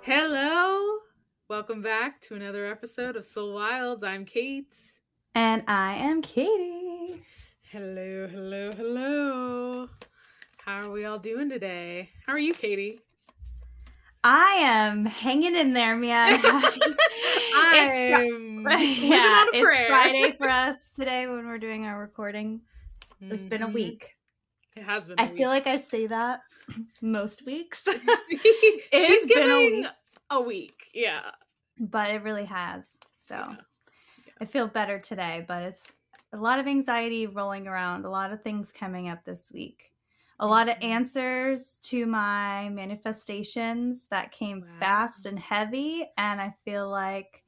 Hello! Welcome back to another episode of Soul Wilds. I'm Kate. And I am Katie. Hello, hello, hello. How are we all doing today? How are you, Katie? I am hanging in there, man. It's Friday for us today when we're doing our recording. It's been a week. It has been. I feel like I say that most weeks. She's giving a week, yeah. But it really has. So I feel better today, but it's a lot of anxiety rolling around, a lot of things coming up this week. A lot of answers to my manifestations that came fast and heavy, and I feel like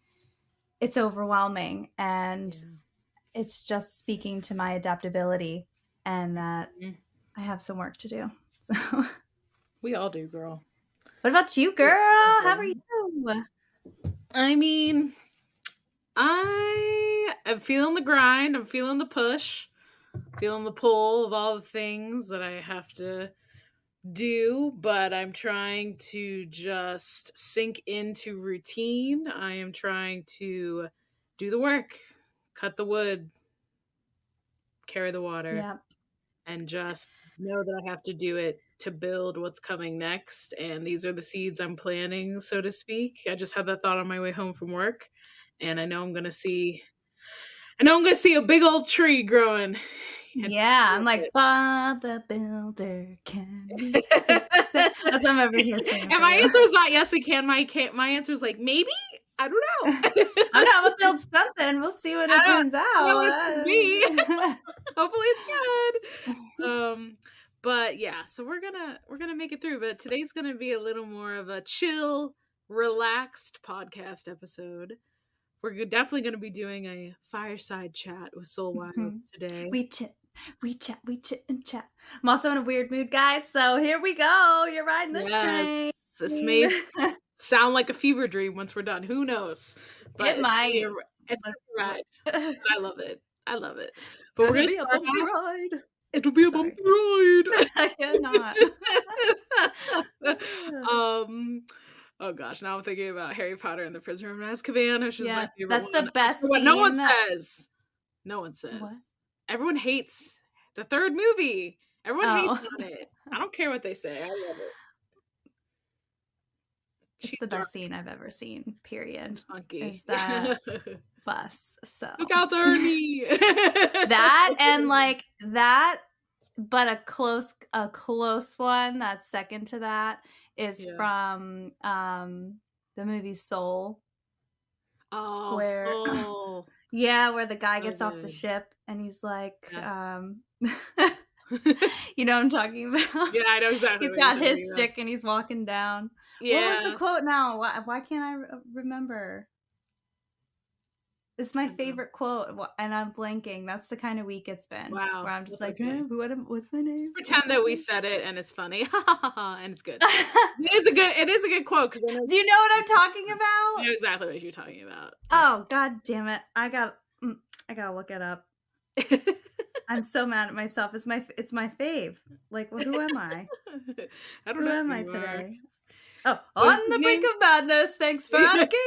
it's overwhelming, and it's just speaking to my adaptability and that I have some work to do. So we all do, girl. What about you, girl? How are you? I mean, I am feeling the grind. I'm feeling the push. Feeling the pull of all the things that I have to do, but I'm trying to just sink into routine. I am trying to do the work, cut the wood, carry the water, and just know that I have to do it to build what's coming next. And these are the seeds I'm planting, so to speak. I just had that thought on my way home from work, and I know I'm going to see a big old tree growing. Yeah, I'm like, Bob the Builder can we fix it? That's what I'm over here saying. And my answer is not yes, we can. My answer is like, maybe? I don't know. I'm gonna build something. We'll see what it turns out. Me. Hopefully it's good. But yeah, so we're gonna make it through. But today's gonna be a little more of a chill, relaxed podcast episode. We're definitely going to be doing a fireside chat with Soul Wilds today. We chit and chat. I'm also in a weird mood, guys, so here we go. You're riding this train. This may sound like a fever dream once we're done. Who knows? But it might. It's a ride. I love it. But we're going to start ride. It'll be a bumpy ride. I cannot. Oh gosh, now I'm thinking about Harry Potter and the Prisoner of Azkaban, which is my favorite that's one. the best What scene. no one says. What? Everyone hates the third movie. Everyone hates on it. I don't care what they say. I love it. It's the best scene I've ever seen, period. It's funky. Is that bus. So look out, Ernie. That and like that, but a close one that's second to that is from the movie Soul. Oh, Soul. Where the guy gets off the ship and he's like, you know what I'm talking about? Yeah, I know exactly. He's got his stick and he's walking down. Yeah. What was the quote now? Why can't I remember? It's my favorite quote, and I'm blanking. That's the kind of week it's been. Wow. Where I'm just like, what's my name? Just pretend that we said it and it's funny. And it's good. It is a good quote. Do you know what I'm talking about? I know exactly what you're talking about. Oh, God damn it. I gotta look it up. I'm so mad at myself. It's my fave. Like, well, who am I? I don't know. Who am I today? Oh, on the brink of madness. Thanks for asking.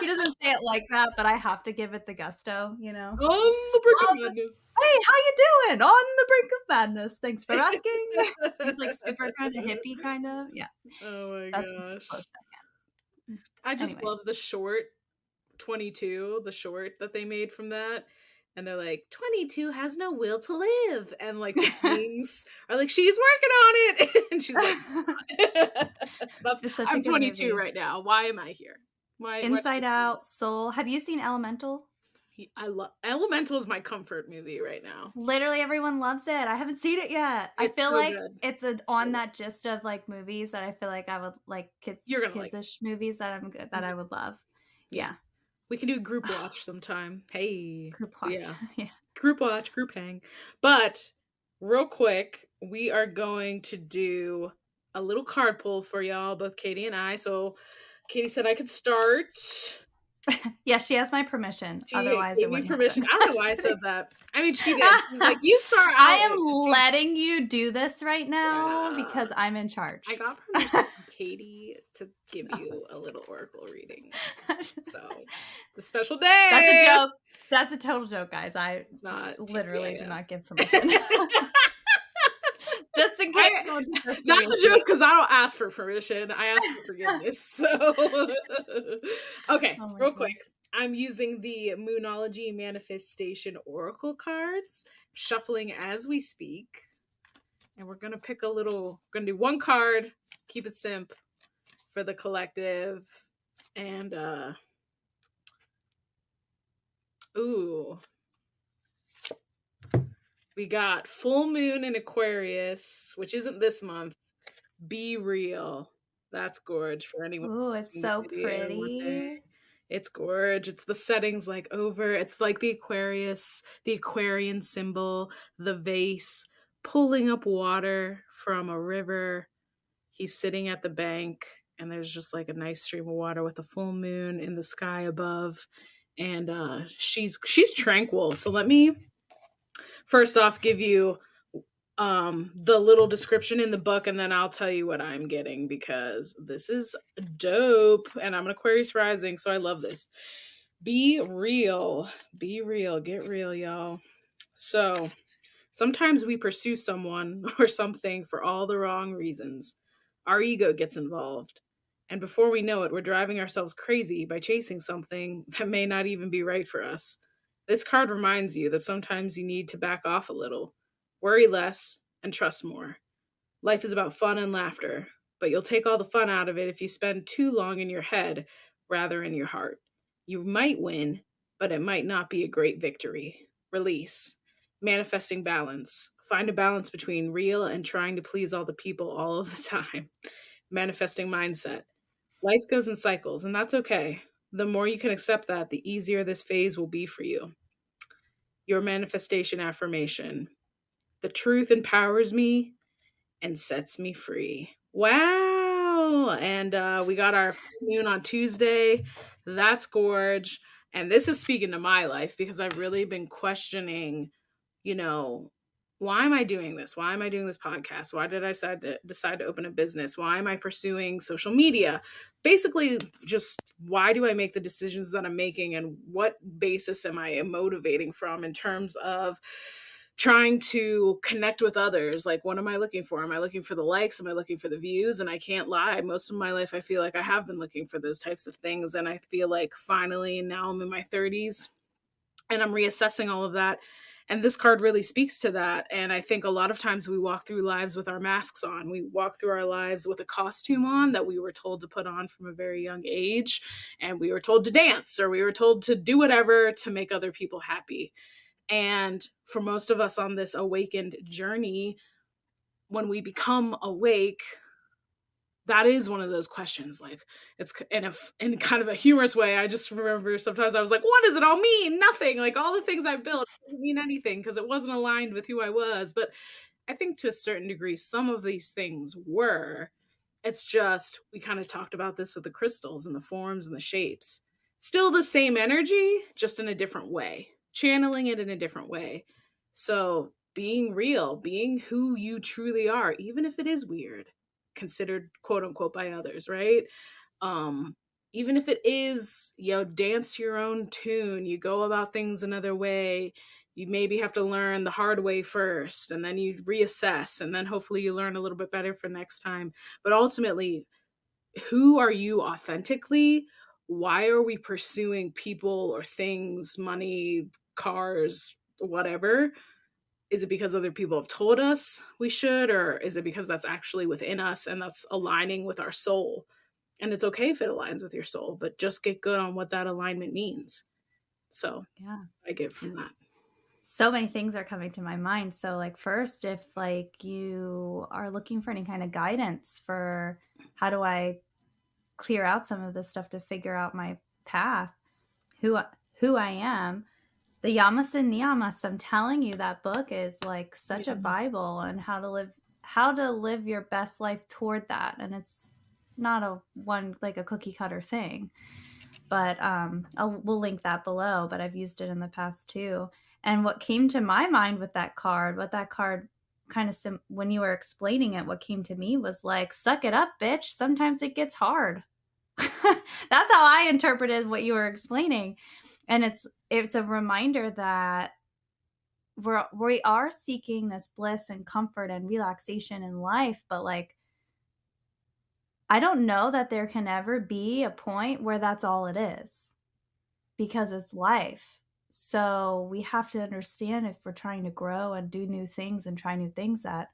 He doesn't say it like that, but I have to give it the gusto, you know. On the brink of madness. Hey, how you doing? On the brink of madness. Thanks for asking. He's like super kind of hippie, kind of. Yeah. Oh my gosh. That's the second. I just love the short 22, the short that they made from that. And they're like, 22 has no will to live. And like the things are like, she's working on it. And she's like, I'm 22 right now. Why am I here? Inside Out, Soul. Have you seen Elemental? I love Elemental is my comfort movie right now. Literally everyone loves it. I haven't seen it yet. I feel so like good. It's on that gist of like movies that I feel like I would like kids-ish movies that I would love. Yeah. We can do group watch sometime. Hey. Group watch. Yeah. Group watch, group hang. But real quick, we are going to do a little card pull for y'all, both Katie and I. So Katie said I could start. Yeah, she has my permission. Otherwise, it wouldn't permission. I don't know why I said that. I mean, she did. She's like, you start out. I am letting you do this right now because I'm in charge. I got permission from Katie to give you a little oracle reading. So it's a special day. That's a joke. That's a total joke, guys. I literally TGIF. did not give permission. Just in case. That's a joke because I don't ask for permission. I ask for forgiveness. So, okay, real quick. I'm using the Moonology Manifestation Oracle cards, shuffling as we speak. And we're going to pick we're going to do one card, keep it simple for the collective. And, we got full moon in Aquarius, which isn't this month. Be real. That's gorge for anyone. Ooh, it's so pretty. It's gorge. It's the settings like over. It's like the Aquarius, the Aquarian symbol, the vase, pulling up water from a river. He's sitting at the bank, and there's just like a nice stream of water with a full moon in the sky above. And she's tranquil. So let me first off give you the little description in the book, and then I'll tell you what I'm getting, because this is dope, and I'm an Aquarius rising, so I love this. Be real, get real, y'all. So sometimes we pursue someone or something for all the wrong reasons. Our ego gets involved, and before we know it, we're driving ourselves crazy by chasing something that may not even be right for us. This card reminds you that sometimes you need to back off a little. Worry less and trust more. Life is about fun and laughter, but you'll take all the fun out of it if you spend too long in your head rather in your heart. You might win, but it might not be a great victory. Release. Manifesting balance. Find a balance between real and trying to please all the people all of the time. Manifesting mindset. Life goes in cycles, and that's okay. The more you can accept that, the easier this phase will be for you. Your manifestation affirmation. The truth empowers me and sets me free. Wow. And we got our noon on Tuesday. That's gorge. And this is speaking to my life, because I've really been questioning, why am I doing this? Why am I doing this podcast? Why did I decide to open a business? Why am I pursuing social media? Basically, just why do I make the decisions that I'm making, and what basis am I motivating from in terms of trying to connect with others? Like, what am I looking for? Am I looking for the likes? Am I looking for the views? And I can't lie, most of my life I feel like I have been looking for those types of things, and I feel like finally now I'm in my 30s and I'm reassessing all of that. And this card really speaks to that. And I think a lot of times we walk through lives with our masks on. We walk through our lives with a costume on that we were told to put on from a very young age. And we were told to dance, or we were told to do whatever to make other people happy. And for most of us on this awakened journey, when we become awake, that is one of those questions. Like, it's in kind of a humorous way. I just remember sometimes I was like, what does it all mean? Nothing. Like, all the things I built didn't mean anything because it wasn't aligned with who I was. But I think to a certain degree, some of these things were. It's just, we kind of talked about this with the crystals and the forms and the shapes. Still the same energy, just in a different way. Channeling it in a different way. So being real, being who you truly are, even if it is weird, considered quote unquote by others, right? Even if it is, dance to your own tune, you go about things another way, you maybe have to learn the hard way first, and then you reassess, and then hopefully you learn a little bit better for next time. But ultimately, who are you authentically? Why are we pursuing people or things, money, cars, whatever? Is it because other people have told us we should, or is it because that's actually within us and that's aligning with our soul? And it's okay if it aligns with your soul, but just get good on what that alignment means. So yeah, I get from that. So many things are coming to my mind. So like, first, if like you are looking for any kind of guidance for how do I clear out some of this stuff to figure out my path, who I am, the Yamas and Niyamas, I'm telling you, that book is like such a Bible on how to live your best life toward that. And it's not a cookie cutter thing, but we'll link that below, but I've used it in the past too. And what came to my mind with that card, what that card kind of when you were explaining it, what came to me was like, suck it up, bitch. Sometimes it gets hard. That's how I interpreted what you were explaining. And it's a reminder that we are seeking this bliss and comfort and relaxation in life, but like, I don't know that there can ever be a point where that's all it is, because it's life. So we have to understand, if we're trying to grow and do new things and try new things, that,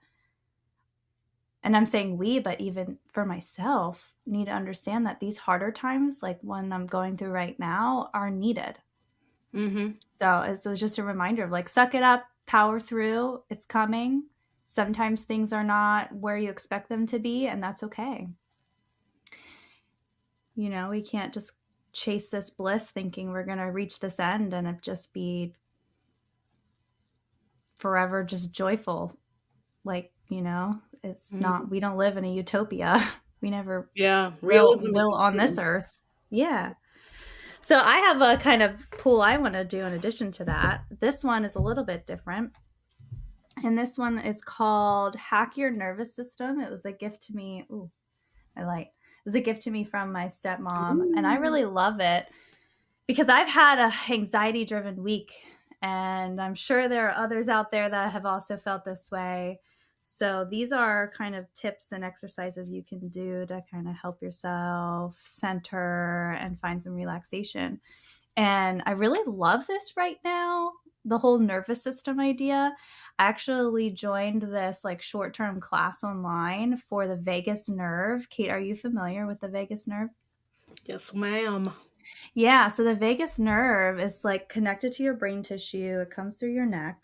and I'm saying we, but even for myself, need to understand that these harder times, like one I'm going through right now, are needed. Mm-hmm. So it's just a reminder of like, suck it up, power through, it's coming. Sometimes things are not where you expect them to be, and that's okay. You know, we can't just chase this bliss thinking we're going to reach this end and it just be forever just joyful. Like, you know, it's not, we don't live in a utopia. We never will on this earth. Yeah. So I have a kind of pool I want to do in addition to that. This one is a little bit different. And this one is called Hack Your Nervous System. It was a gift to me. Ooh, it was a gift to me from my stepmom. And I really love it because I've had a anxiety-driven week. And I'm sure there are others out there that have also felt this way. So these are kind of tips and exercises you can do to kind of help yourself center and find some relaxation. And I really love this right now, the whole nervous system idea. I actually joined this like short-term class online for the vagus nerve. Kate, are you familiar with the vagus nerve? Yes, ma'am. Yeah, so the vagus nerve is like connected to your brain tissue. It comes through your neck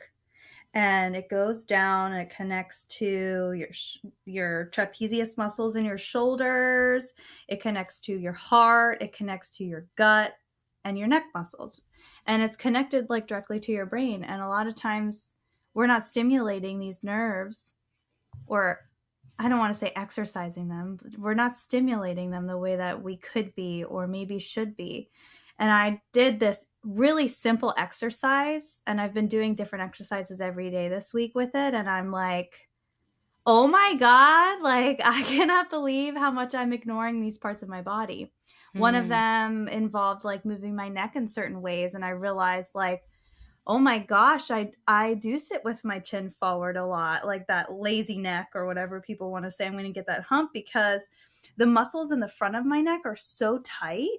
and it goes down and it connects to your trapezius muscles in your shoulders. It connects to your heart. It connects to your gut and your neck muscles. And it's connected like directly to your brain. And a lot of times we're not stimulating these nerves, or I don't want to say exercising them, but we're not stimulating them the way that we could be or maybe should be. And I did this really simple exercise, and I've been doing different exercises every day this week with it. And I'm like, oh my God, like I cannot believe how much I'm ignoring these parts of my body. One of them involved like moving my neck in certain ways. And I realized like, oh my gosh, I do sit with my chin forward a lot, like that lazy neck or whatever people want to say. I'm going to get that hump because the muscles in the front of my neck are so tight.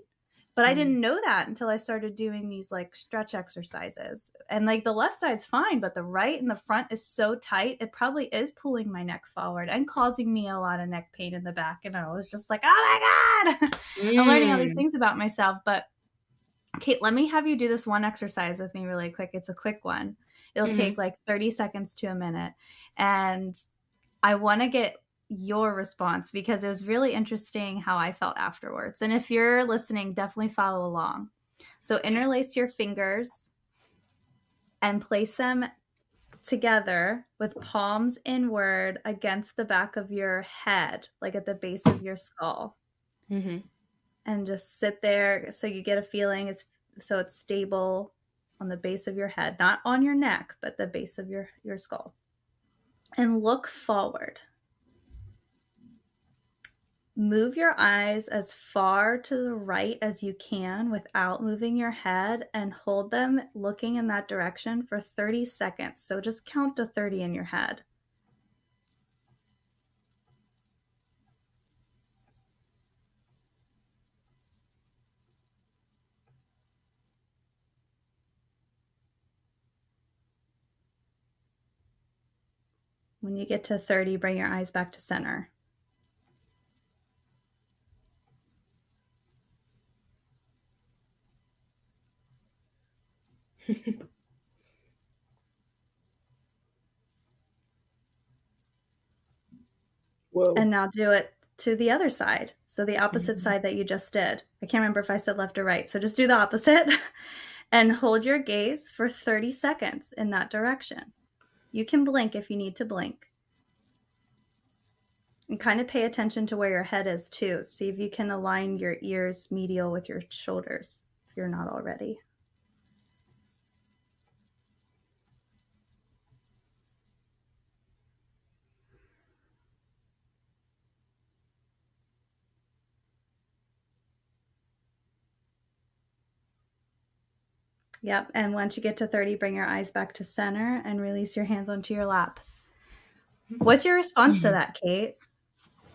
But I didn't know that until I started doing these like stretch exercises. And like the left side's fine, but the right and the front is so tight, it probably is pulling my neck forward and causing me a lot of neck pain in the back. And I was just like, oh my God, I'm learning all these things about myself. But Kate, let me have you do this one exercise with me really quick. It's a quick one. It'll take like 30 seconds to a minute. And I want to get your response because it was really interesting how I felt afterwards. And if you're listening, definitely follow along. So interlace your fingers and place them together with palms inward against the back of your head, like at the base of your skull. And just sit there so you get a feeling so it's stable on the base of your head, not on your neck, but the base of your skull. And look forward. Move your eyes as far to the right as you can without moving your head, and hold them looking in that direction for 30 seconds. So just count to 30 in your head. When you get to 30, bring your eyes back to center. Whoa. And now do it to the other side. So the opposite side that you just did. I can't remember if I said left or right. So just do the opposite and hold your gaze for 30 seconds in that direction. You can blink if you need to blink. And kind of pay attention to where your head is too. See if you can align your ears medial with your shoulders if you're not already. Yep. And once you get to 30, bring your eyes back to center and release your hands onto your lap. What's your response to that, Kate?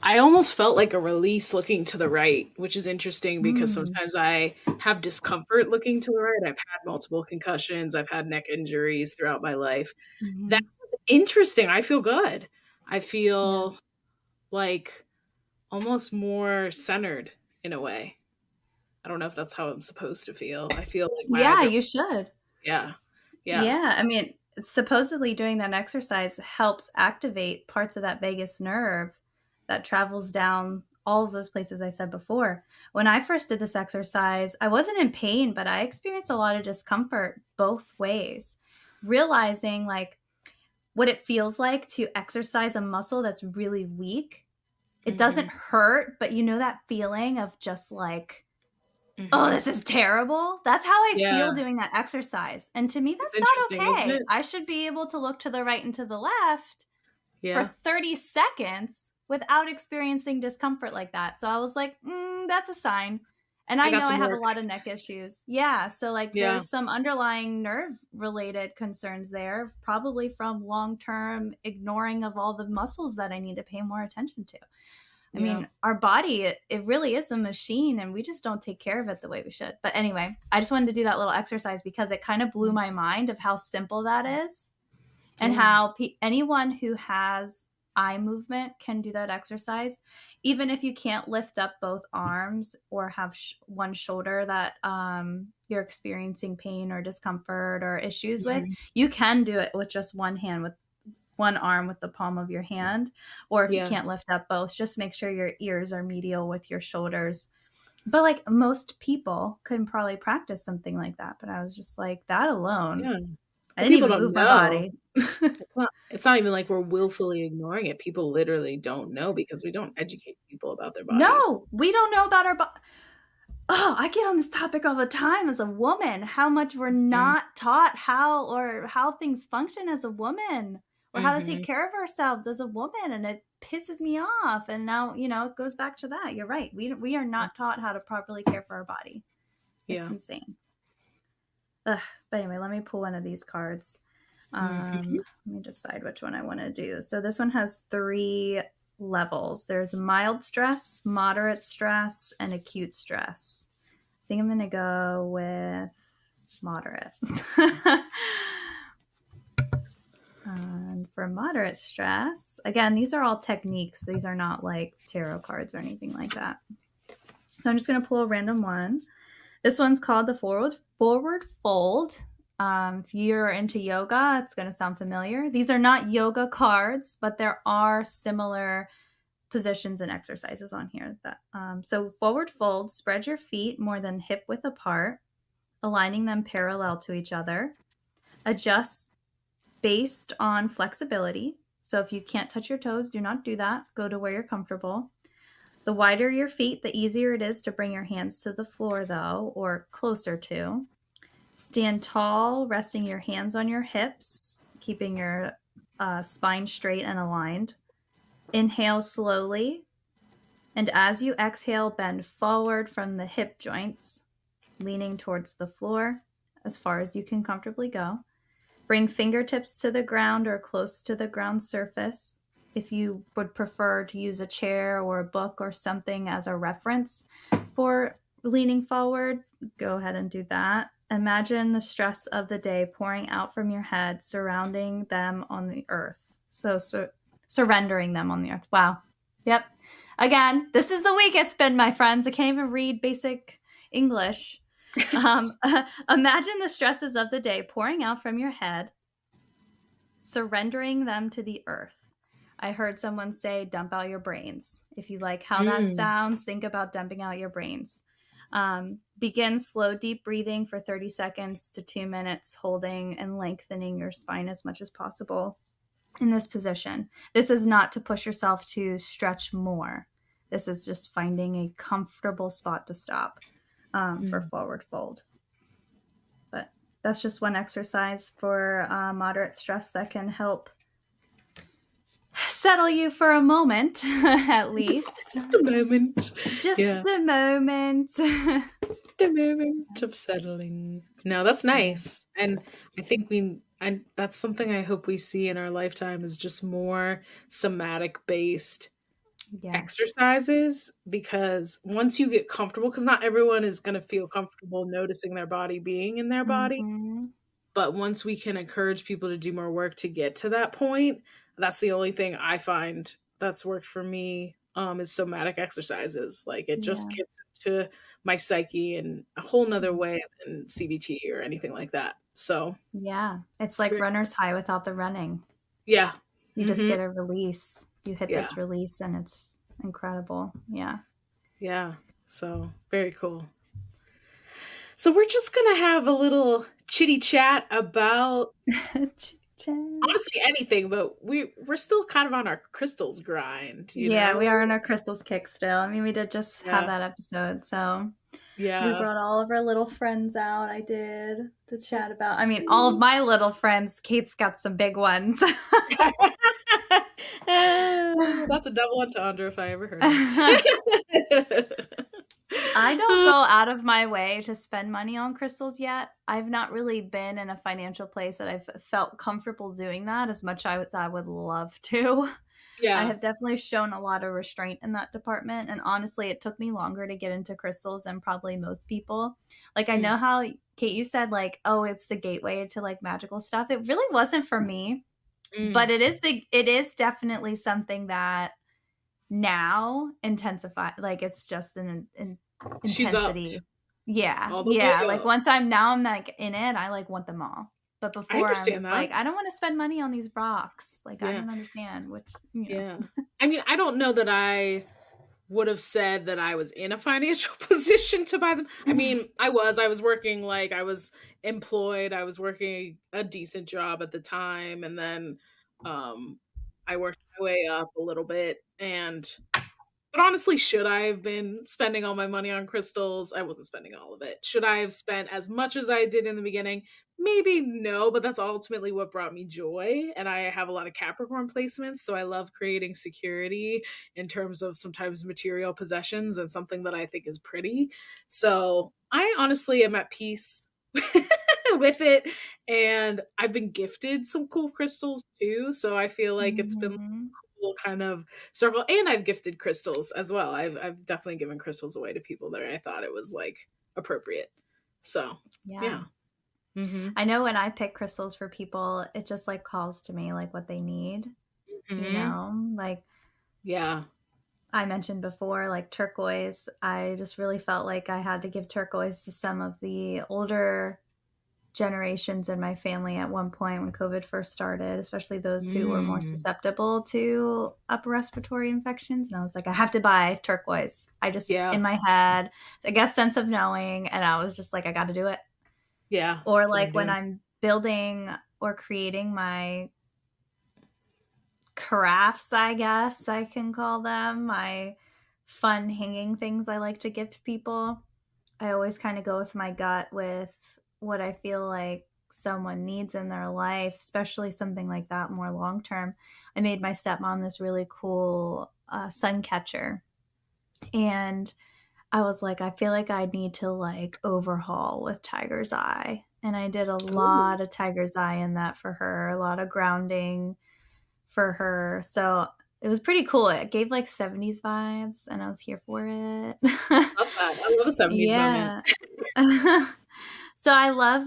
I almost felt like a release looking to the right, which is interesting because sometimes I have discomfort looking to the right. I've had multiple concussions, I've had neck injuries throughout my life. That was interesting. I feel good. I feel like almost more centered in a way. I don't know if that's how I'm supposed to feel. I feel like my eyes are. You should. Yeah. Yeah. I mean, supposedly doing that exercise helps activate parts of that vagus nerve that travels down all of those places I said before. When I first did this exercise, I wasn't in pain, but I experienced a lot of discomfort both ways, realizing like what it feels like to exercise a muscle that's really weak. It doesn't hurt, but you know that feeling of just like, oh, this is terrible. That's how I feel doing that exercise. And to me, that's not okay. I should be able to look to the right and to the left for 30 seconds without experiencing discomfort like that. So I was like, that's a sign. And I know I have a lot of neck issues. Yeah. So like there's some underlying nerve related concerns there, probably from long-term ignoring of all the muscles that I need to pay more attention to. I mean, our body, it really is a machine and we just don't take care of it the way we should. But anyway, I just wanted to do that little exercise because it kind of blew my mind of how simple that is and how anyone who has eye movement can do that exercise. Even if you can't lift up both arms or have one shoulder that you're experiencing pain or discomfort or issues with, you can do it with just one hand, with one arm with the palm of your hand, or if you can't lift up both, just make sure your ears are medial with your shoulders. But like most people can probably practice something like that. But I was just like, that alone, I didn't even move my body. It's not even like we're willfully ignoring it. People literally don't know because we don't educate people about their bodies. No, we don't know about our body. Oh, I get on this topic all the time as a woman, how much we're not taught how things function as a woman or how to take care of ourselves as a woman. And it pisses me off. And now, it goes back to that. You're right. We are not taught how to properly care for our body. It's insane. But anyway, let me pull one of these cards. Let me decide which one I want to do. So this one has 3 levels. There's mild stress, moderate stress, and acute stress. I think I'm going to go with moderate. And for moderate stress, again, these are all techniques. These are not like tarot cards or anything like that. So I'm just going to pull a random one. This one's called the forward fold. If you're into yoga, it's going to sound familiar. These are not yoga cards, but there are similar positions and exercises on here. So forward fold, spread your feet more than hip width apart, aligning them parallel to each other. Adjust based on flexibility. So if you can't touch your toes, do not do that. Go to where you're comfortable. The wider your feet, the easier it is to bring your hands to the floor, though, or closer to. Stand tall, resting your hands on your hips, keeping your spine straight and aligned. Inhale slowly. And as you exhale, bend forward from the hip joints, leaning towards the floor as far as you can comfortably go. Bring fingertips to the ground or close to the ground surface. If you would prefer to use a chair or a book or something as a reference for leaning forward, go ahead and do that. Imagine the stress of the day pouring out from your head, surrounding them on the earth. So surrendering them on the earth. Wow. Yep. Again, this is the week it's been, my friends. I can't even read basic English. Imagine the stresses of the day pouring out from your head, surrendering them to the earth. I heard someone say, dump out your brains. If you like how that sounds, think about dumping out your brains. Begin slow, deep breathing for 30 seconds to 2 minutes, holding and lengthening your spine as much as possible in this position. This is not to push yourself to stretch more. This is just finding a comfortable spot to stop for forward fold. But that's just one exercise for moderate stress that can help settle you for a moment, at least. Just a moment. Just a moment. Just a moment of settling. No, that's nice. And I think that's something I hope we see in our lifetime is just more somatic based exercises, because once you get comfortable, because not everyone is going to feel comfortable noticing their body being in their body. Mm-hmm. But once we can encourage people to do more work to get to that point, that's the only thing I find that's worked for me, is somatic exercises. Like it just gets into my psyche in a whole nother way than CBT or anything like that. So yeah, it's like runner's high without the running. Yeah. You just get a release. You hit this release and it's incredible. Yeah. Yeah. So very cool. So we're just going to have a little chitty chat about honestly anything, but we're still kind of on our crystals grind. You know? We are on our crystals kick still. I mean, we did just have that episode, so we brought all of our little friends out. I did to chat about. I mean, all of my little friends. Kate's got some big ones. That's a double entendre if I ever heard it. I don't go out of my way to spend money on crystals yet. I've not really been in a financial place that I've felt comfortable doing that as much as I would love to. Yeah. I have definitely shown a lot of restraint in that department. And honestly, it took me longer to get into crystals than probably most people. Like, I know how, Kate, you said like, oh, it's the gateway to like magical stuff. It really wasn't for me, but it is definitely something that now intensify. Like, it's just an intensity. Yeah. Like once I'm like in it, I like want them all. But before I was like, I don't want to spend money on these rocks. Like I don't understand which. I mean, I don't know that I would have said that I was in a financial position to buy them. I mean, I was working, like I was employed. I was working a decent job at the time, and then I worked my way up a little bit. But honestly, should I have been spending all my money on crystals? I wasn't spending all of it. Should I have spent as much as I did in the beginning? Maybe no, but that's ultimately what brought me joy. And I have a lot of Capricorn placements, so I love creating security in terms of sometimes material possessions and something that I think is pretty. So I honestly am at peace with it. And I've been gifted some cool crystals too. So I feel like it's been kind of circle, and I've gifted crystals as well. I've definitely given crystals away to people that I thought it was like appropriate. So I know when I pick crystals for people, it just like calls to me like what they need. You know, like I mentioned before, like turquoise. I just really felt like I had to give turquoise to some of the older generations in my family at one point when COVID first started, especially those who were more susceptible to upper respiratory infections. And I was like, I have to buy turquoise. I just, in my head, I guess sense of knowing. And I was just like, I got to do it. Yeah. Or like when I'm building or creating my crafts, I guess I can call them, my fun hanging things I like to gift people. I always kind of go with my gut with what I feel like someone needs in their life, especially something like that more long term. I made my stepmom this really cool sun catcher, and I was like, I feel like I need to like overhaul with tiger's eye, and I did a lot of tiger's eye in that for her, a lot of grounding for her. So it was pretty cool. It gave like 70s vibes, and I was here for it. Love that. I love a 70s moment. So I love,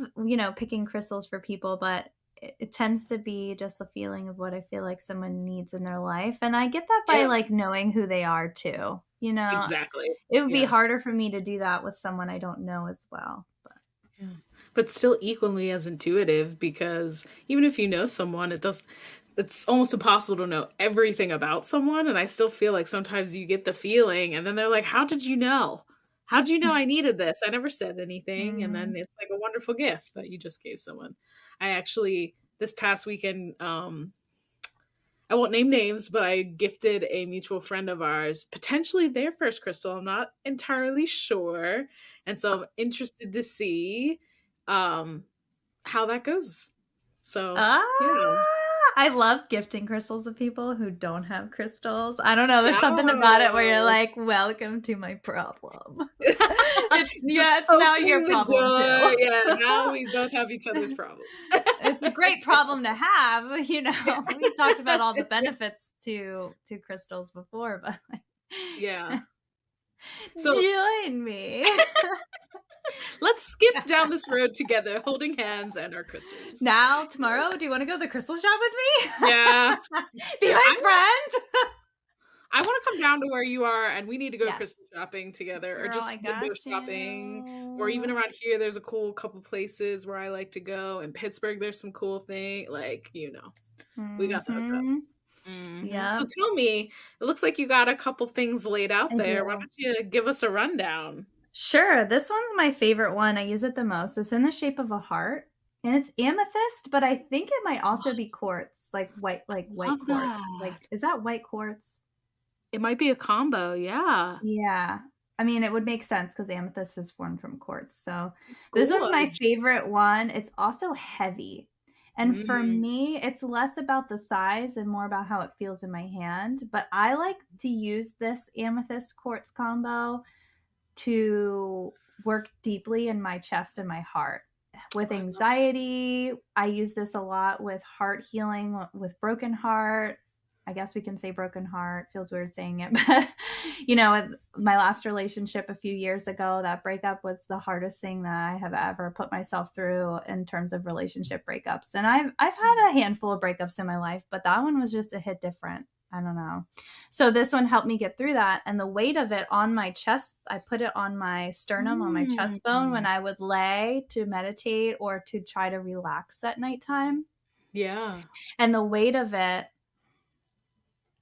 picking crystals for people, but it tends to be just a feeling of what I feel like someone needs in their life. And I get that by like knowing who they are too, Exactly. It would be harder for me to do that with someone I don't know as well. But still equally as intuitive, because even if you know someone, it's almost impossible to know everything about someone. And I still feel like sometimes you get the feeling and then they're like, how did you know? How did you know I needed this? I never said anything. And then it's like a wonderful gift that you just gave someone. I actually, this past weekend, I won't name names, but I gifted a mutual friend of ours, potentially their first crystal. I'm not entirely sure. And so I'm interested to see how that goes. So I love gifting crystals to people who don't have crystals. I don't know. There's something about it where you're like, welcome to my problem. It's now your problem too. Yeah, now we both have each other's problems. It's a great problem to have. You know, we talked about all the benefits to crystals before, but yeah. So, join me. Let's skip down this road together, holding hands and our crystals. Now, tomorrow, do you want to go to the crystal shop with me? Yeah. Be my friend. I want to come down to where you are, and we need to go crystal shopping together. Girl, or just window shopping. Or even around here, there's a cool couple places where I like to go. In Pittsburgh, there's some cool thing. Like, you know, we got that stuff. Yeah. So tell me, it looks like you got a couple things laid out there. Why don't you give us a rundown? Sure. This one's my favorite one. I use it the most. It's in the shape of a heart, and it's amethyst, but I think it might also be quartz, like white quartz. That. Like, is that white quartz? It might be a combo. Yeah. Yeah. I mean, it would make sense because amethyst is formed from quartz. So this one's my favorite one. It's also heavy. And for me, it's less about the size and more about how it feels in my hand. But I like to use this amethyst quartz combo to work deeply in my chest and my heart. With anxiety, I use this a lot with heart healing, with broken heart. I guess we can say broken heart. Feels weird saying it, but you know, my last relationship a few years ago, that breakup was the hardest thing that I have ever put myself through in terms of relationship breakups. And I've had a handful of breakups in my life, but that one was just a hit different. I don't know. So this one helped me get through that. And the weight of it on my chest, I put it on my sternum, on my chest bone when I would lay to meditate or to try to relax at nighttime. Yeah. And the weight of it,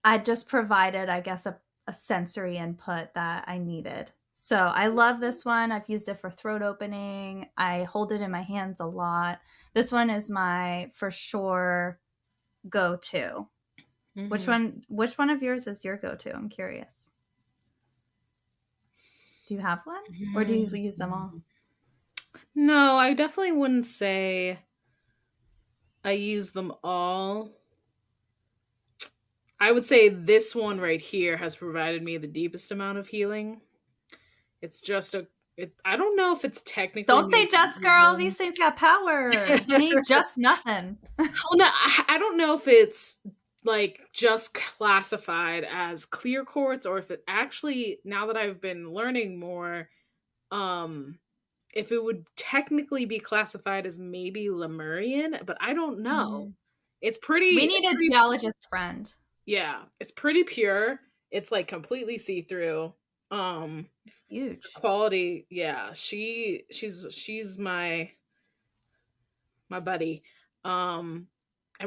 I just provided, I guess, a sensory input that I needed. So I love this one. I've used it for throat opening. I hold it in my hands a lot. This one is my, for sure, go-to. Which one of yours is your go-to? I'm curious. Do you have one? Or do you use them all? No, I definitely wouldn't say I use them all. I would say this one right here has provided me the deepest amount of healing. It's just I don't know if it's technically. Don't say just, girl. These things got power. It ain't just nothing. Well, no, I don't know if it's like just classified as clear quartz or if it actually, now that I've been learning more, if it would technically be classified as maybe Lemurian, but I don't know. It's pretty. We need a geologist friend. Yeah, it's pretty pure. It's like completely see-through. It's huge. Quality, yeah. She's my buddy. And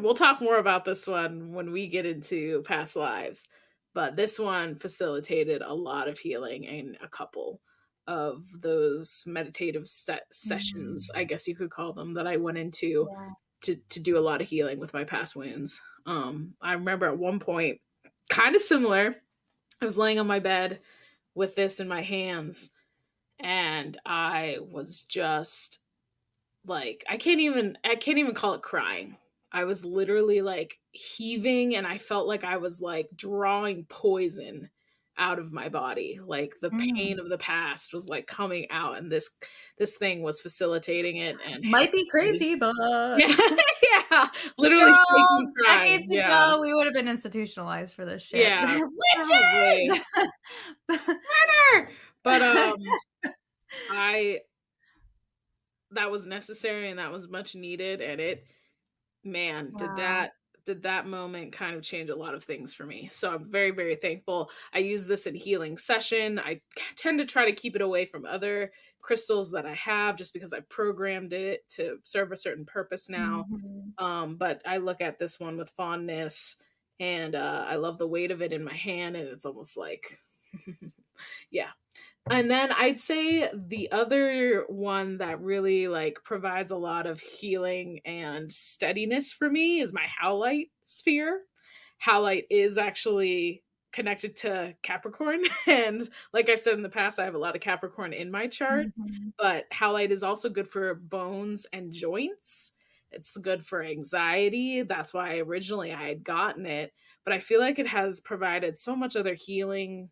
we'll talk more about this one when we get into past lives. But this one facilitated a lot of healing in a couple of those meditative sessions, I guess you could call them, that I went into to do a lot of healing with my past wounds. I remember at one point, kind of similar, I was laying on my bed with this in my hands, and I was just like, I can't even call it crying. I was literally like heaving, and I felt like I was like drawing poison out of my body. Like the pain of the past was like coming out, and this thing was facilitating it. And might be crazy, but yeah, literally shaking, crying. Decades ago, we would have been institutionalized for this shit. Yeah, witches, murder. But that was necessary, and that was much needed, and it, man, did that moment kind of change a lot of things for me. So I'm very, very thankful. I use this in healing session. I tend to try to keep it away from other crystals that I have, just because I've programmed it to serve a certain purpose now. But I look at this one with fondness, and I love the weight of it in my hand, and it's almost like, yeah. And then I'd say the other one that really like provides a lot of healing and steadiness for me is my howlite sphere. Howlite is actually connected to Capricorn. And like I've said in the past, I have a lot of Capricorn in my chart, but howlite is also good for bones and joints. It's good for anxiety. That's why originally I had gotten it. But I feel like it has provided so much other healing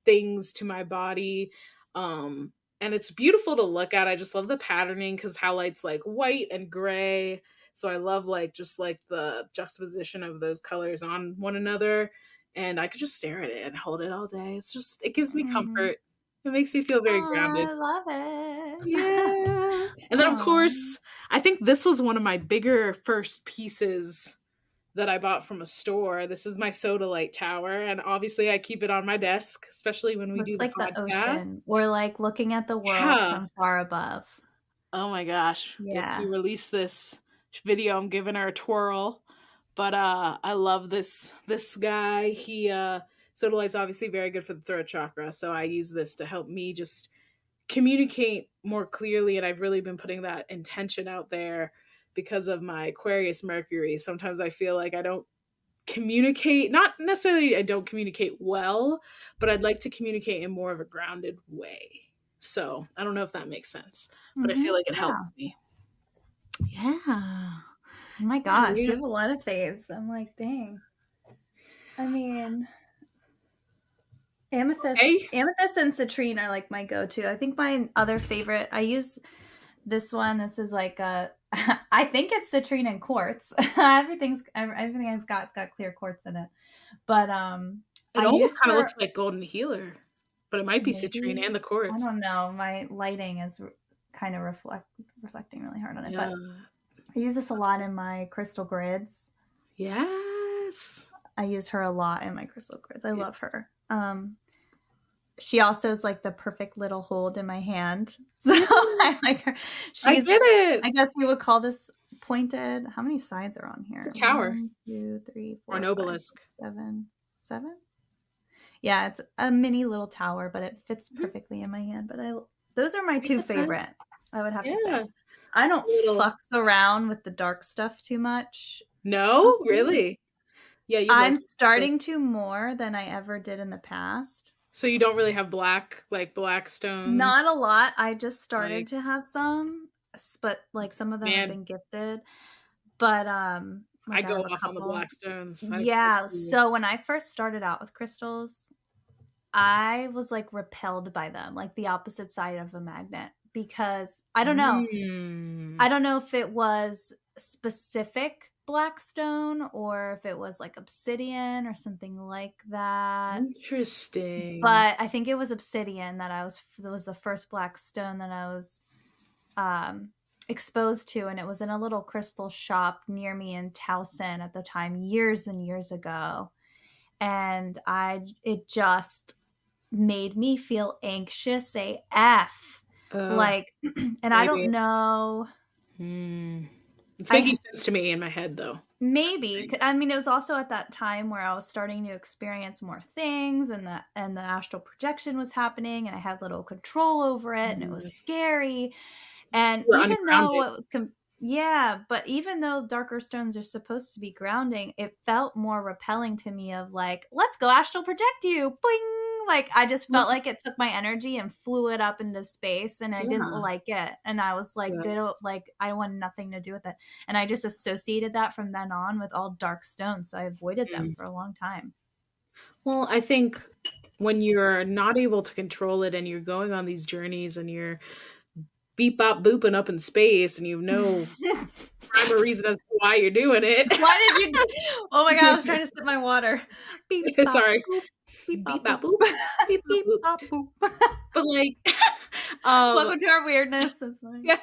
things to my body. And it's beautiful to look at. I just love the patterning because Howlite's like white and gray. So I love like just like the juxtaposition of those colors on one another. And I could just stare at it and hold it all day. It's just, it gives me Mm. comfort. It makes me feel very grounded. I love it. Yeah. And then, of Aw. course, I think this was one of my bigger first pieces that I bought from a store. This is my soda light tower. And obviously, I keep it on my desk, especially when we do Looks the like the ocean, podcast. or like looking at the world Yeah. from far above. Oh my gosh. If we Yeah. release this video, I'm giving her a twirl. But I love this guy. He soda light's obviously very good for the throat chakra. So I use this to help me just communicate more clearly, and I've really been putting that intention out there because of my Aquarius Mercury. Sometimes I feel like I don't communicate, not necessarily I don't communicate well, but I'd like to communicate in more of a grounded way. So I don't know if that makes sense, but I feel like it Yeah. helps me. Yeah. Oh my gosh, you have a lot of faves. I'm like, dang. I mean, amethyst and citrine are like my go-to. I think my other favorite, I use this one. This is like a I think it's citrine and quartz. Everything it's got clear quartz in it. But it I almost use kind of her, looks like golden healer, but it might be citrine maybe, and the I quartz. don't know. My lighting is kind of reflecting really hard on it. Yeah. But I use this a lot in my crystal grids. Yes. I use her a lot in my crystal grids. I love her. She also is like the perfect little hold in my hand. So I like her. I get it. I guess you would call this pointed. How many sides are on here? It's a tower. 1, 2, 3, Or an 4, 5, obelisk. 6, 7. 7? Yeah, it's a mini little tower, but it fits perfectly in my hand. But those are my two favorite, I would have to say. I don't fucks around with the dark stuff too much. No, really? Yeah, I'm starting to more than I ever did in the past. So you don't really have black stones? Not a lot. I just started to have some, but like some of them have been gifted. But I go off on the black stones. Yeah. So when I first started out with crystals, I was like repelled by them, like the opposite side of a magnet, because I don't know. I don't know if it was specific black stone or if it was like obsidian or something like that. Interesting. But I think it was obsidian that was the first black stone that I was exposed to, and it was in a little crystal shop near me in Towson at the time, years and years ago. And it just made me feel anxious AF. Like, and maybe. I don't know. It's making sense to me in my head, though. Maybe. I mean, it was also at that time where I was starting to experience more things, and the astral projection was happening, and I had little control over it, and it was scary. And even though it was but even though darker stones are supposed to be grounding, it felt more repelling to me of like, let's go astral project you. Boing! Like, I just felt like it took my energy and flew it up into space, and I didn't like it. And I was like, good, like, I want nothing to do with it. And I just associated that from then on with all dark stones. So I avoided them for a long time. Well, I think when you're not able to control it and you're going on these journeys and you're beep bop booping up in space and you have no rhyme or reason as to why you're doing it. Why did you? Oh my god, I was trying to sip my water. Beep, bop, sorry. Boop. Beep bop boop. Beep bop boop. But like, welcome to our weirdness. That's fine. Yeah.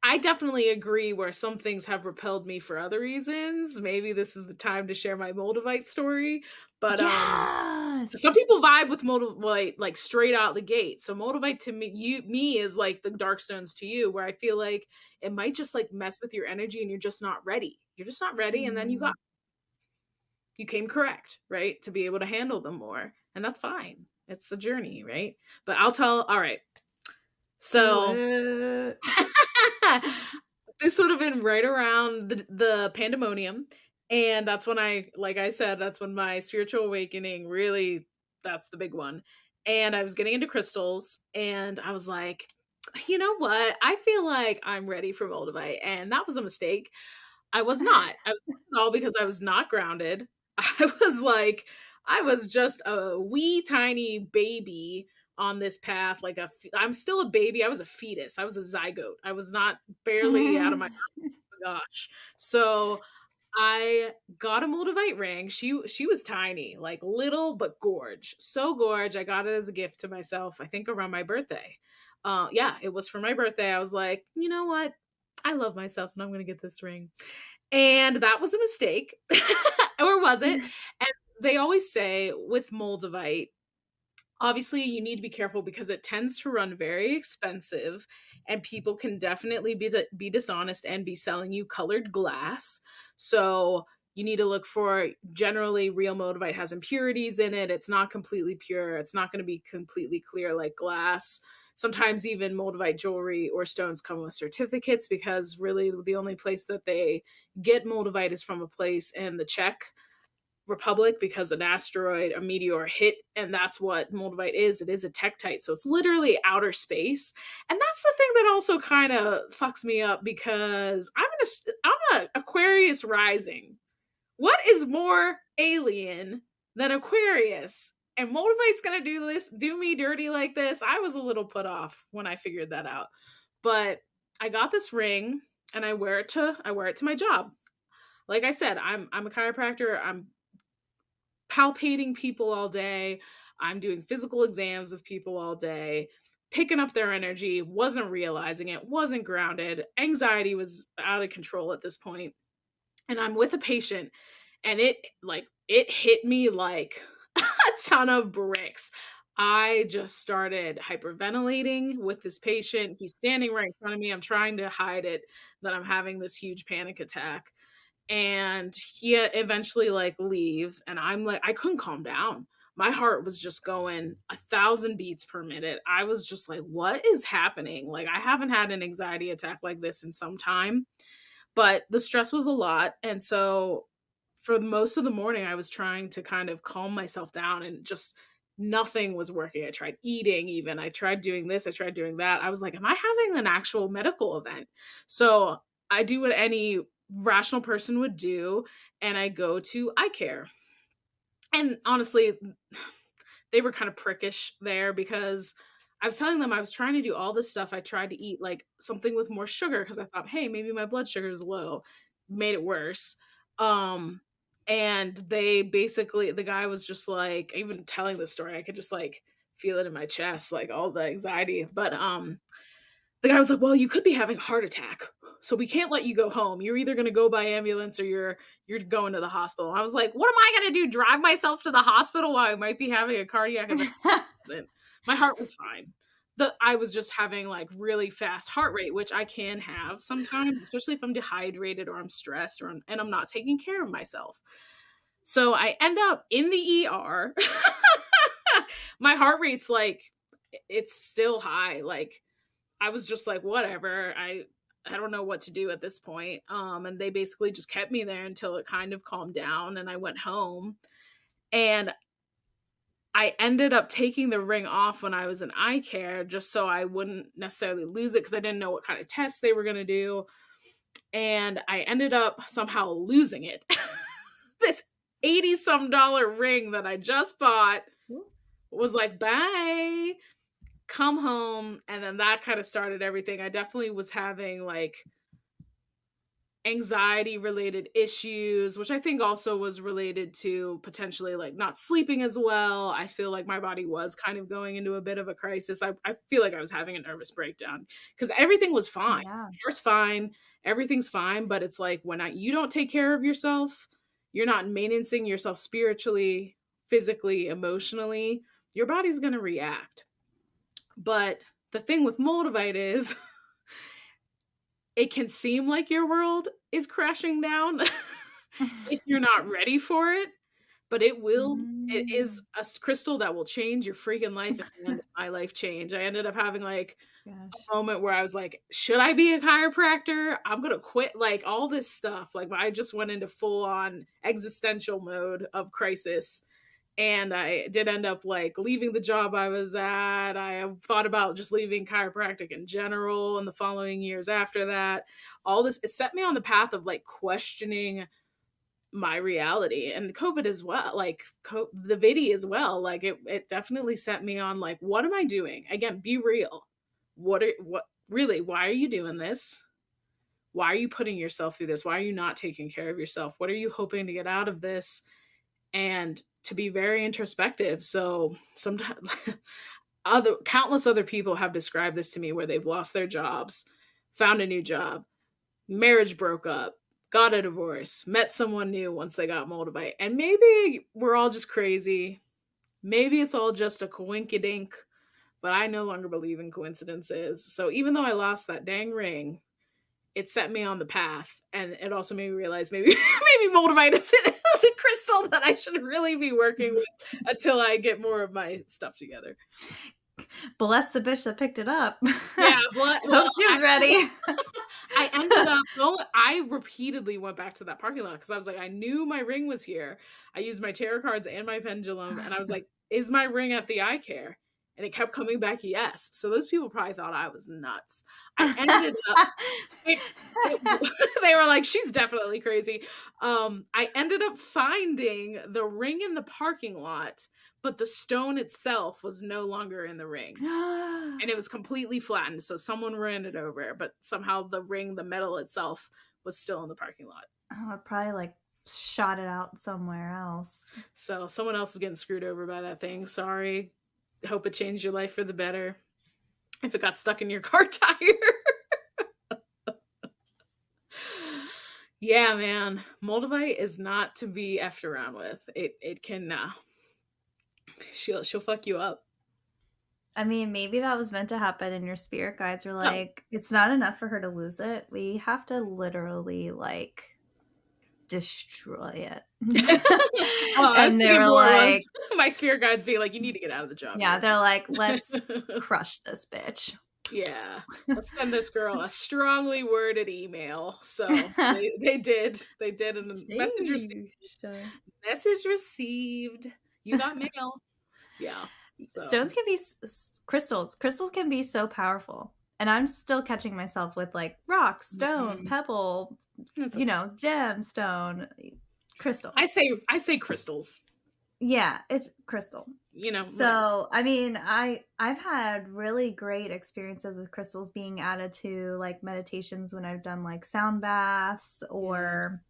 I definitely agree where some things have repelled me for other reasons. Maybe this is the time to share my Moldavite story. But some people vibe with Moldavite like straight out the gate. So Moldavite to me is like the dark stones to you, where I feel like it might just like mess with your energy and you're just not ready. You're just not ready. And then you came correct, right? To be able to handle them more. And that's fine. It's a journey, right? But all right. So this would have been right around the pandemonium. And that's when that's when my spiritual awakening really, that's the big one. And I was getting into crystals and I was like, You know what? I feel like I'm ready for Moldavite, and that was a mistake. I was not. I was not at all because I was not grounded. I was just a wee tiny baby on this path. I'm still a baby. I was a fetus. I was a zygote. I was not barely out of my gosh. So I got a Moldavite ring. She was tiny, like little but gorge. So gorge. I got it as a gift to myself, I think around my birthday. Yeah, it was for my birthday. I was like, you know what? I love myself and I'm gonna get this ring. And that was a mistake. Or was it? And they always say with Moldavite, obviously you need to be careful because it tends to run very expensive and people can definitely be dishonest and be selling you colored glass. So you need to look for, generally real Moldavite has impurities in it. It's not completely pure. It's not going to be completely clear like glass. Sometimes even Moldavite jewelry or stones come with certificates because really the only place that they get Moldavite is from a place in the Czech Republic because an asteroid, a meteor hit, and that's what Moldavite is. It is a tektite, so it's literally outer space. And that's the thing that also kind of fucks me up because I'm an Aquarius rising. What is more alien than Aquarius? And Moldavite's gonna do me dirty like this. I was a little put off when I figured that out. But I got this ring and I wear it to my job. Like I said, I'm a chiropractor. I'm palpating people all day. I'm doing physical exams with people all day, picking up their energy, wasn't realizing it, wasn't grounded. Anxiety was out of control at this point. And I'm with a patient and it hit me like a ton of bricks. I just started hyperventilating with this patient. He's standing right in front of me. I'm trying to hide it that I'm having this huge panic attack, and he eventually like leaves and I'm like, I couldn't calm down. My heart was just going 1,000 beats per minute. I was just like, what is happening? Like, I haven't had an anxiety attack like this in some time, but the stress was a lot. And so for most of the morning I was trying to kind of calm myself down, and just nothing was working. I tried eating, even I tried doing this, I tried doing that. I was like, am I having an actual medical event? So I do what any rational person would do, and I go to eye care. And honestly, they were kind of prickish there because I was telling them I was trying to do all this stuff. I tried to eat like something with more sugar because I thought, hey, maybe my blood sugar is low. Made it worse. And they basically, the guy was just like, even telling the story, I could just like feel it in my chest, like all the anxiety. But the guy was like, well, you could be having a heart attack, so we can't let you go home. You're either going to go by ambulance or you're going to the hospital. I was like, what am I going to do? Drive myself to the hospital while I might be having a cardiac event? My heart was fine. I was just having like really fast heart rate, which I can have sometimes, especially if I'm dehydrated or I'm stressed and I'm not taking care of myself. So I end up in the ER. My heart rate's like, it's still high. Like, I was just like, whatever. I don't know what to do at this point. And they basically just kept me there until it kind of calmed down and I went home. And I ended up taking the ring off when I was in eye care just so I wouldn't necessarily lose it because I didn't know what kind of tests they were going to do. And I ended up somehow losing it. This $80-some ring that I just bought was like, bye. Come home, and then that kind of started everything. I definitely was having like anxiety related issues, which I think also was related to potentially like not sleeping as well. I feel like my body was kind of going into a bit of a crisis. I feel like I was having a nervous breakdown because everything was fine. Yeah. Heart's fine, everything's fine, but it's like when you don't take care of yourself, you're not maintaining yourself spiritually, physically, emotionally, your body's going to react. But the thing with Moldavite is it can seem like your world is crashing down if you're not ready for it, but it will. It is a crystal that will change your freaking life. And my life changed. I ended up having like a moment where I was like, should I be a chiropractor? I'm going to quit like all this stuff. Like I just went into full on existential mode of crisis. And I did end up like leaving the job I was at. I thought about just leaving chiropractic in general in the following years after that. All this, it set me on the path of like questioning my reality, and COVID as well, like the vidi as well. Like it definitely set me on like, what am I doing? Again, be real. What really, why are you doing this? Why are you putting yourself through this? Why are you not taking care of yourself? What are you hoping to get out of this? And to be very introspective. So sometimes countless other people have described this to me, where they've lost their jobs, found a new job, marriage broke up, got a divorce, met someone new once they got moldavite. And maybe we're all just crazy. Maybe it's all just a coinkydink, but I no longer believe in coincidences. So even though I lost that dang ring, it set me on the path, and it also made me realize maybe moldavite is the crystal that I should really be working with until I get more of my stuff together. Bless the bitch that picked it up. Yeah, hope she was ready. I ended up going. I repeatedly went back to that parking lot because I was like, I knew my ring was here. I used my tarot cards and my pendulum, and I was like, is my ring at the eye care? And it kept coming back, yes. So those people probably thought I was nuts. I ended up, they were like, she's definitely crazy. I ended up finding the ring in the parking lot, but the stone itself was no longer in the ring. And it was completely flattened. So someone ran it over, but somehow the ring, the metal itself, was still in the parking lot. Oh, it probably like shot it out somewhere else. So someone else is getting screwed over by that thing. Sorry. Hope it changed your life for the better. If it got stuck in your car tire. Yeah, man. Moldavite is not to be effed around with. It can she'll fuck you up. I mean, maybe that was meant to happen, and your spirit guides were like, it's not enough for her to lose it. We have to literally like destroy it. And they were like, my spirit guides being like, you need to get out of the job. Yeah, they're like, let's crush this bitch. Yeah, let's send this girl a strongly worded email. So they did, and message received. You got mail. Yeah. So. Stones can be crystals. Crystals can be so powerful. And I'm still catching myself with like rock, stone, pebble, gemstone, crystal. I say crystals. Yeah, it's crystal. So I mean, I've had really great experiences with crystals being added to like meditations when I've done like sound baths or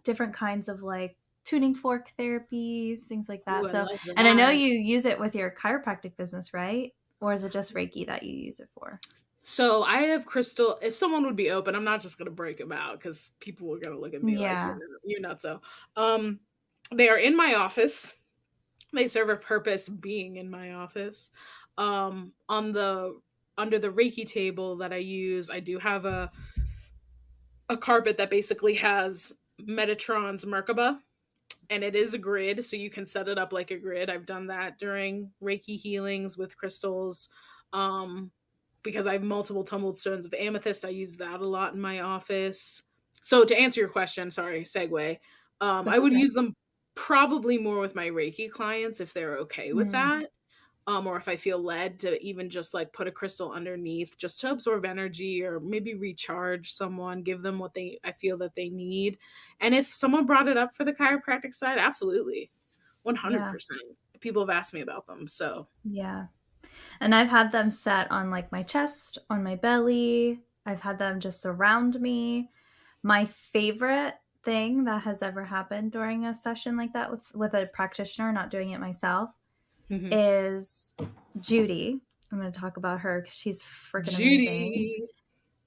different kinds of like tuning fork therapies, things like that. So, and I know you use it with your chiropractic business, right? Or is it just Reiki that you use it for? So I have crystal. If someone would be open, I'm not just going to break them out because people are going to look at me like you're nuts. So, they are in my office. They serve a purpose being in my office. Under the Reiki table that I use, I do have a carpet that basically has Metatron's Merkaba, and it is a grid, so you can set it up like a grid. I've done that during Reiki healings with crystals. Because I have multiple tumbled stones of amethyst, I use that a lot in my office. So to answer your question, sorry, segue, I would use them probably more with my Reiki clients if they're okay with that. Or if I feel led to even just like put a crystal underneath just to absorb energy or maybe recharge someone, give them what I feel that they need. And if someone brought it up for the chiropractic side, absolutely. 100%. People have asked me about them. So yeah. And I've had them set on like my chest, on my belly. I've had them just around me. My favorite thing that has ever happened during a session like that with a practitioner, not doing it myself, is Judy. I'm going to talk about her because she's freaking amazing.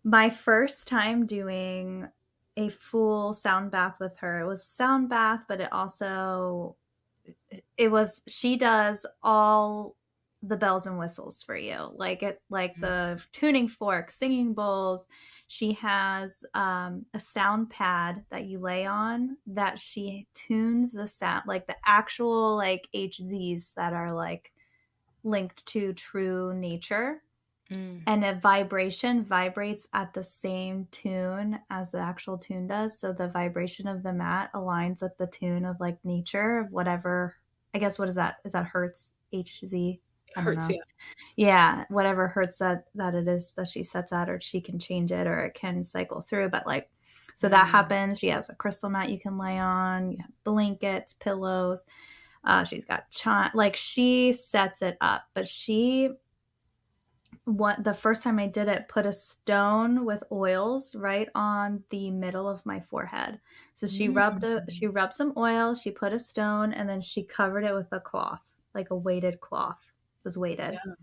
My first time doing a full sound bath with her. It was a sound bath, but she does all the bells and whistles for you, like the tuning forks, singing bowls. She has a sound pad that you lay on that she tunes the sound, like the actual like HZs that are like linked to true nature. And a vibration vibrates at the same tune as the actual tune does. So the vibration of the mat aligns with the tune of like nature, of whatever I guess, what is that? Is that Hertz? HZ? I don't Hurts, know. yeah. Yeah, whatever Hertz that it is that she sets at, or she can change it, or it can cycle through. But like, so that happens. She has a crystal mat you can lay on. You have blankets, pillows. She's got like, she sets it up. But the first time I did it, put a stone with oils right on the middle of my forehead. So she rubbed some oil, she put a stone, and then she covered it with a cloth, like a weighted cloth. It was weighted. Yeah.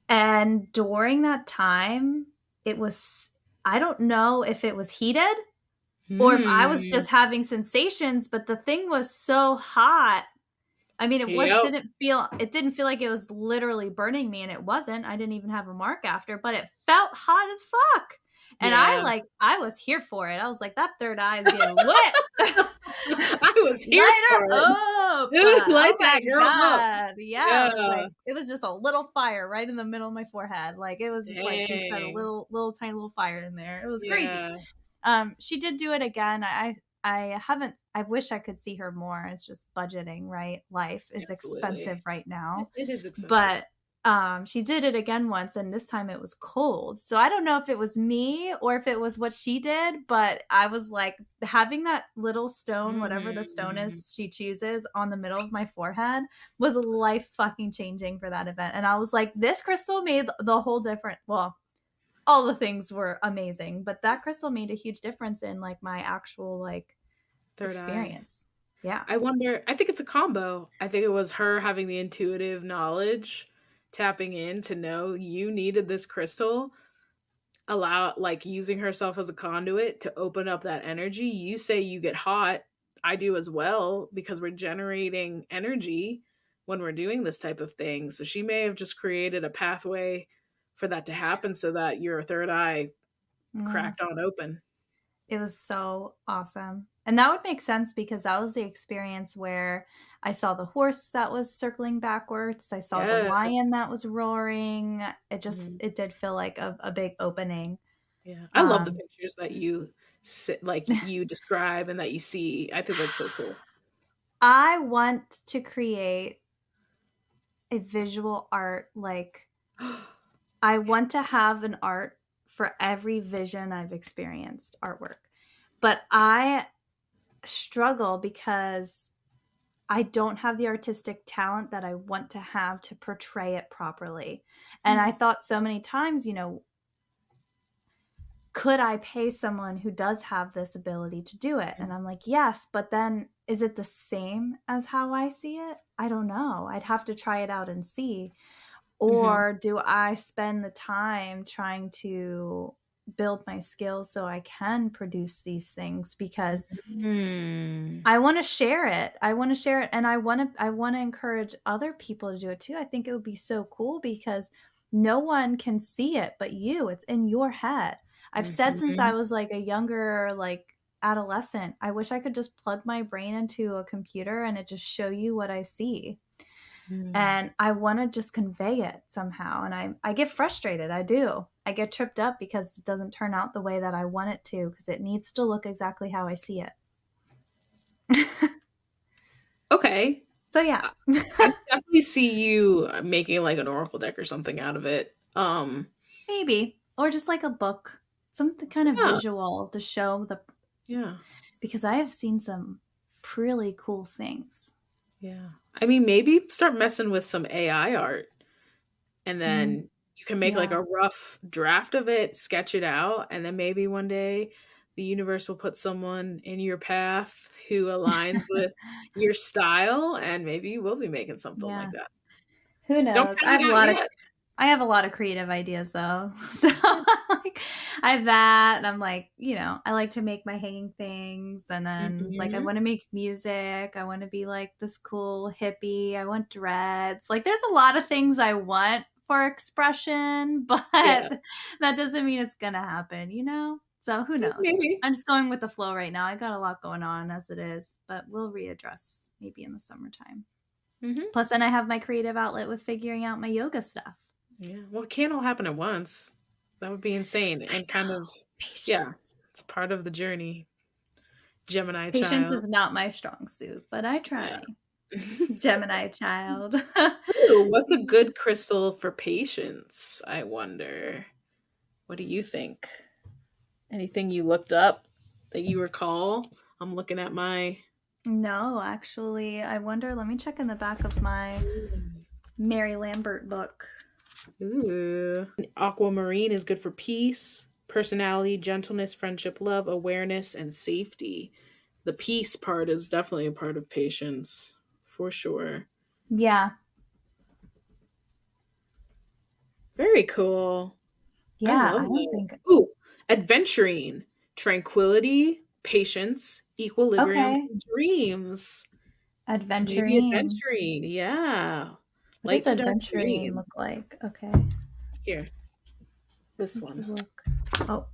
And during that time, it was, I don't know if it was heated or if I was just having sensations, but the thing was so hot. I mean, it didn't feel like it was literally burning me, and it wasn't. I didn't even have a mark after, but it felt hot as fuck. And I was here for it. I was like, that third eye is getting lit. I was here for it. Up. Light that girl up. Yeah. It was just a little fire right in the middle of my forehead. Like, it was like she said, a little tiny little fire in there. It was crazy. She did do it again. I wish I could see her more. It's just budgeting, right? Life is expensive right now. It is expensive. But she did it again once, and this time it was cold. So I don't know if it was me or if it was what she did, but I was like, having that little stone, whatever the stone is she chooses, on the middle of my forehead was life fucking changing for that event. And I was like, this crystal made the whole difference. Well, all the things were amazing, but that crystal made a huge difference in like my actual like third experience. Eye. Yeah. I think it's a combo. I think it was her having the intuitive knowledge, tapping in to know you needed this crystal, like using herself as a conduit to open up that energy. You say you get hot. I do as well, because we're generating energy when we're doing this type of thing. So she may have just created a pathway for that to happen so that your third eye cracked on open. It was so awesome. And that would make sense, because that was the experience where I saw the horse that was circling backwards. I saw the lion that was roaring. It just, it did feel like a big opening. Yeah. I love the pictures that you you describe and that you see. I think that's so cool. I want to create a visual art. Like, I want to have an art for every vision I've experienced, artwork. But I struggle because I don't have the artistic talent that I want to have to portray it properly. And I thought so many times, could I pay someone who does have this ability to do it? And I'm like, yes, but then is it the same as how I see it? I don't know. I'd have to try it out and see. Or do I spend the time trying to build my skills so I can produce these things? Because I want to share it. And I want to encourage other people to do it too. I think it would be so cool, because no one can see it but you. It's in your head. I've said since I was like a younger, like, adolescent, I wish I could just plug my brain into a computer and it just show you what I see. And I want to just convey it somehow. And I get frustrated. I do. I get tripped up because it doesn't turn out the way that I want it to, because it needs to look exactly how I see it. Okay. So yeah. I definitely see you making like an oracle deck or something out of it. Maybe. Or just like a book. Something kind of visual to show the... Yeah. Because I have seen some really cool things. Yeah. I mean, maybe start messing with some AI art, and then you can make like a rough draft of it, sketch it out, and then maybe one day the universe will put someone in your path who aligns with your style, and maybe you will be making something like that. Who knows? I have a lot of creative ideas though. So like, I have that, and I'm like, I like to make my hanging things, and then it's like, I want to make music. I want to be like this cool hippie. I want dreads. Like, there's a lot of things I want for expression, but that doesn't mean it's gonna happen, So who knows? Maybe. I'm just going with the flow right now. I got a lot going on as it is, but we'll readdress maybe in the summertime. Plus, then I have my creative outlet with figuring out my yoga stuff. Yeah, well, it can't all happen at once. That would be insane. And kind of, patience. It's part of the journey. Gemini Patience child. is not my strong suit, but I try. Gemini child. Ooh, what's a good crystal for patience? I wonder. What do you think? Anything you looked up that you recall? I'm looking at my. No, actually, I wonder. Let me check in the back of my Mary Lambert book. Ooh. Aquamarine is good for peace, personality, gentleness, friendship, love, awareness, and safety. The peace part is definitely a part of patience, for sure. Yeah. Very cool. I Yeah, love I don't that. think. Ooh, adventuring, tranquility, patience, equilibrium, Okay. and dreams. So maybe Adventuring. adventuring, yeah. What does Light to dark adventuring green. look like? Okay. Here, this Let's one. look. Oh,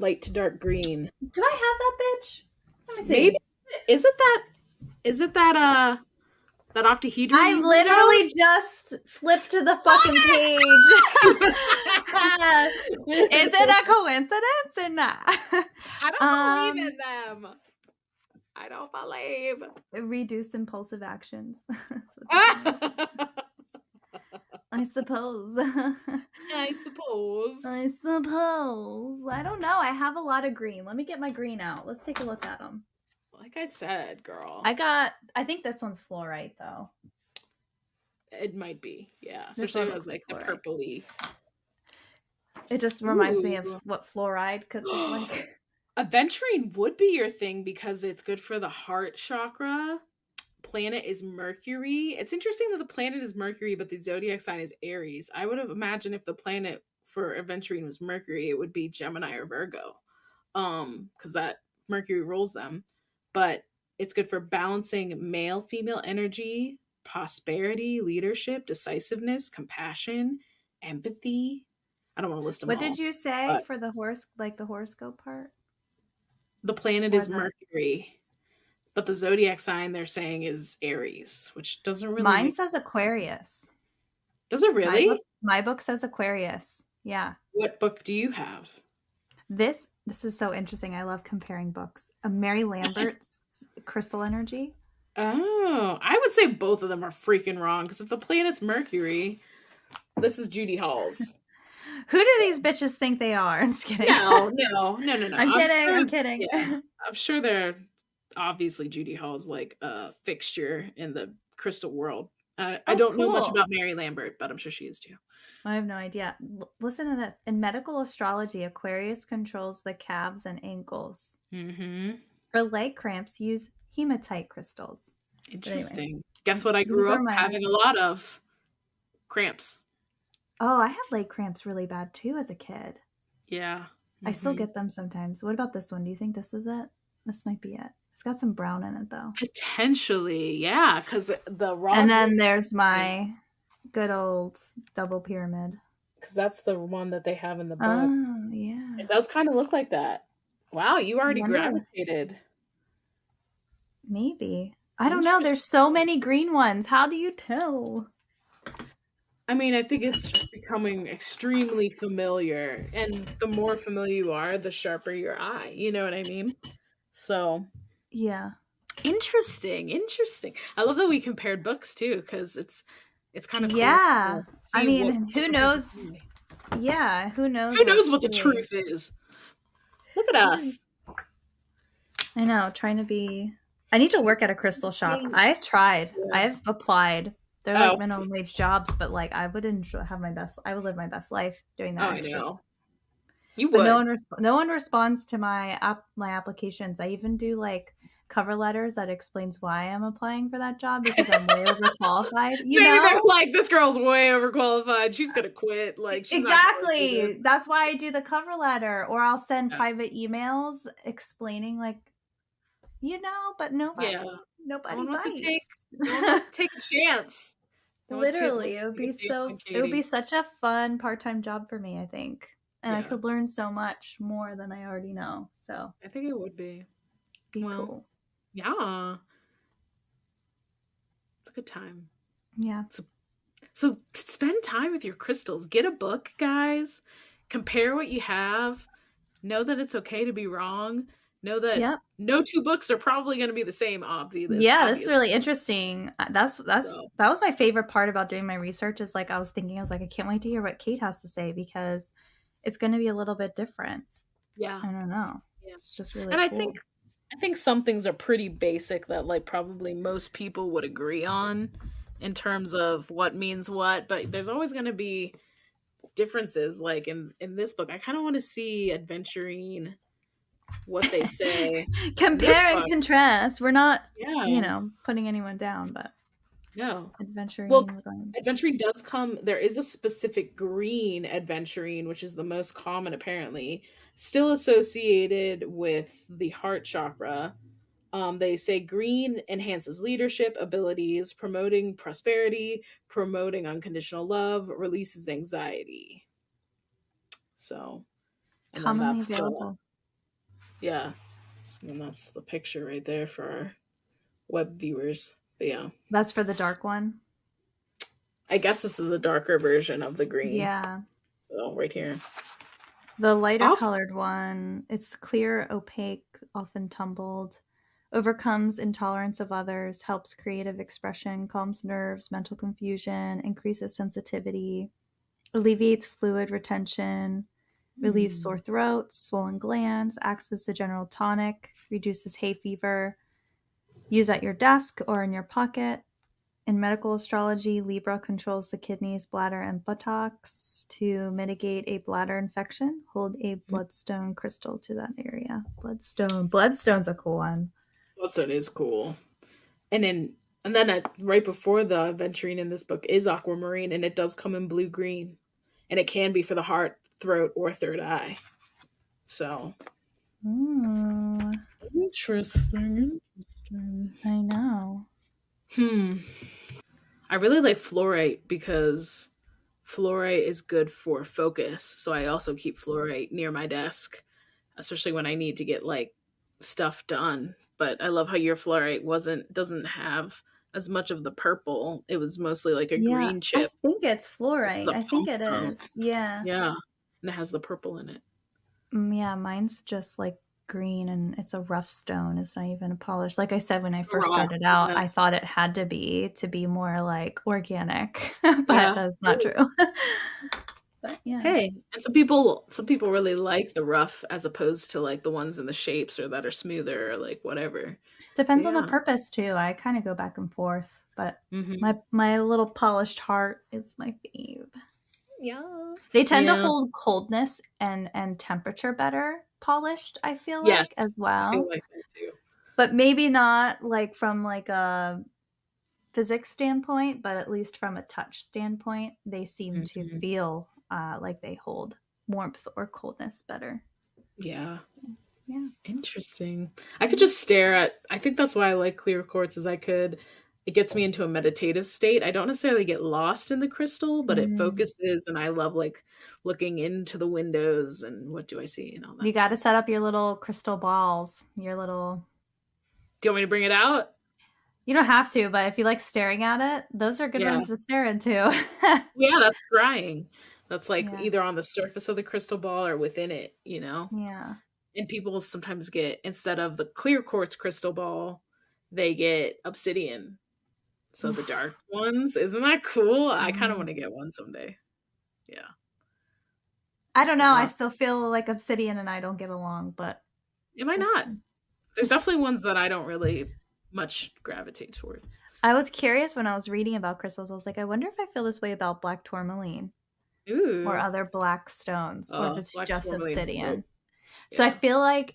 Light to dark green. do I have that bitch? Let me Maybe see. is it that octahedron I you wrote out? literally just flipped to the fucking page. Is it a coincidence or not? I don't believe in them. I don't believe. Reduce impulsive actions. That's what this is. I suppose. I suppose. I suppose. I don't know. I have a lot of green. Let me get my green out. Let's take a look at them. Like I said, girl. I think this one's fluorite though. It might be, yeah. Especially if it has like the purpley. It just reminds me of what fluoride could look like. Adventuring would be your thing because it's good for the heart chakra. Planet is Mercury. It's interesting that the planet is Mercury, but the zodiac sign is Aries. I would have imagined if the planet for adventuring was Mercury, it would be Gemini or Virgo. Because that Mercury rules them. But it's good for balancing male female energy, prosperity, leadership, decisiveness, compassion, empathy. I don't want to list them all. What did you say for the horoscope part? The planet is Mercury, but the zodiac sign they're saying is Aries, which doesn't really Mine says Aquarius. Does it really? My book says Aquarius. Yeah. What book do you have? This is so interesting. I love comparing books. Mary Lambert's Crystal Energy. Oh, I would say both of them are freaking wrong because if the planet's Mercury, this is Judy Hall's. Who do these bitches think they are? I'm just kidding. No. I'm kidding. Yeah, I'm sure they're obviously Judy Hall's like a fixture in the crystal world. I don't know much about Mary Lambert, but I'm sure she is too. I have no idea. Listen to this. In medical astrology, Aquarius controls the calves and ankles. Mm-hmm. For leg cramps, use hematite crystals. Interesting. Anyway, guess what I grew up having a lot of? Cramps. Oh, I had leg cramps really bad too as a kid. Yeah. Mm-hmm. I still get them sometimes. What about this one? Do you think this is it? This might be it. It's got some brown in it though. Potentially, yeah, because the raw. And then there's my good old double pyramid. Because that's the one that they have in the book. Oh, yeah. It does kind of look like that. Wow, you already gravitated. Maybe. I don't know. There's so many green ones. How do you tell? I mean, I think it's just becoming extremely familiar. And the more familiar you are, the sharper your eye. You know what I mean? So. Yeah. Interesting. I love that we compared books too, because it's kind of cool. Yeah. I mean, who knows? Yeah, who knows? Who knows what the truth is? Look at us. I know, trying to be. I need to work at a crystal shop. I've tried. Yeah. I've applied. They're like minimum wage jobs, but like I would have my best. I would live my best life doing that. I know. You would. But no one responds to my applications. I even do like cover letters that explains why I'm applying for that job because I'm way overqualified. You know, they're like, this girl's way overqualified. She's gonna quit. Like, she's exactly. That's why I do the cover letter, or I'll send private emails explaining, like, you know, but nobody wants bites. to take a chance. Literally, it would be such a fun part-time job for me, I think, and I could learn so much more than I already know. So I think it would be cool. Yeah. It's a good time. Yeah. So spend time with your crystals. Get a book, guys. Compare what you have. Know that it's okay to be wrong. know that Yep. no two books are probably going to be the same, Yeah, this is obviously. really interesting. That So, was my favorite part about doing my research. Is like I was like, I can't wait to hear what Kate has to say because it's going to be a little bit different. yeah. I don't know. Yeah. It's just really And cool. I think some things are pretty basic that like probably most people would agree on in terms of what means what, but there's always going to be differences. Like in this book, I kind of want to see adventuring what they say in this Compare and book. contrast. We're not, Yeah, putting anyone down, but no. Well, adventuring. We're going. adventuring does come. There is a specific green adventuring, which is the most common apparently, still associated with the heart chakra. They say green enhances leadership abilities, promoting prosperity, promoting unconditional love, releases anxiety. So, and then Commonly that's the, available. yeah, and that's the picture right there for our web viewers. But yeah, That's for the dark one. I guess this is a darker version of the green. Yeah. So right here. The lighter Oh, colored one, it's clear, opaque, often tumbled, overcomes intolerance of others, helps creative expression, calms nerves, mental confusion, increases sensitivity, alleviates fluid retention, relieves sore throats, swollen glands, acts as a general tonic, reduces hay fever. Use at your desk or in your pocket. In medical astrology, Libra controls the kidneys, bladder, and buttocks. To mitigate a bladder infection, hold a bloodstone crystal to that area. Bloodstone. Bloodstone's a cool one. Bloodstone is cool. And then right before the adventuring in this book is aquamarine, and it does come in blue green, and it can be for the heart, throat, or third eye. So Ooh, interesting. I know. I really like fluorite because fluorite is good for focus. So I also keep fluorite near my desk, especially when I need to get like stuff done. But I love how your fluorite doesn't have as much of the purple. It was mostly like a Yeah, green I chip. think it's This is fluorite. a I think pump it stone. is. Yeah. Yeah. And it has the purple in it. Yeah, mine's just like green and it's a rough stone. It's not even a polish. Like I said, when I first Raw. started out, Yeah. I thought it had to be more like organic, but Yeah. that's not true. But yeah. Hey, and some people really like the rough as opposed to like the ones in the shapes or that are smoother or like whatever. But Depends on the yeah. purpose too. I kind of go back and forth, but Mm-hmm. my little polished heart is my fave. Yeah. They tend to Yeah. hold coldness and temperature better polished, I feel like, Yes. as I feel well. like that too. But maybe not like from like a physics standpoint, but at least from a touch standpoint, they seem to Mm-hmm. feel like they hold warmth or coldness better. Yeah. Yeah. Interesting. I could just stare at, I think that's why I like clear quartz is it gets me into a meditative state. I don't necessarily get lost in the crystal, but it Mm. focuses and I love like looking into the windows and what do I see and all You that got to stuff. set up your little crystal balls, your little. Do you want me to bring it out? You don't have to, but if you like staring at it, those are good Yeah. ones to stare into. Yeah, that's scrying. That's like Yeah. either on the surface of the crystal ball or within it, you know? Yeah. And people sometimes get, instead of the clear quartz crystal ball, they get obsidian. So the dark ones. Isn't that cool? I kind of want Mm. to get one someday. Yeah. I don't But know. I wow. still feel like Obsidian and I don't get along, but It might it's not. fine. There's definitely ones that I don't really much gravitate towards. I was curious when I was reading about crystals. I was like, I wonder if I feel this way about black tourmaline or Ooh. other black stones, or if it's Black just tourmaline's dope. obsidian. So I Yeah. feel like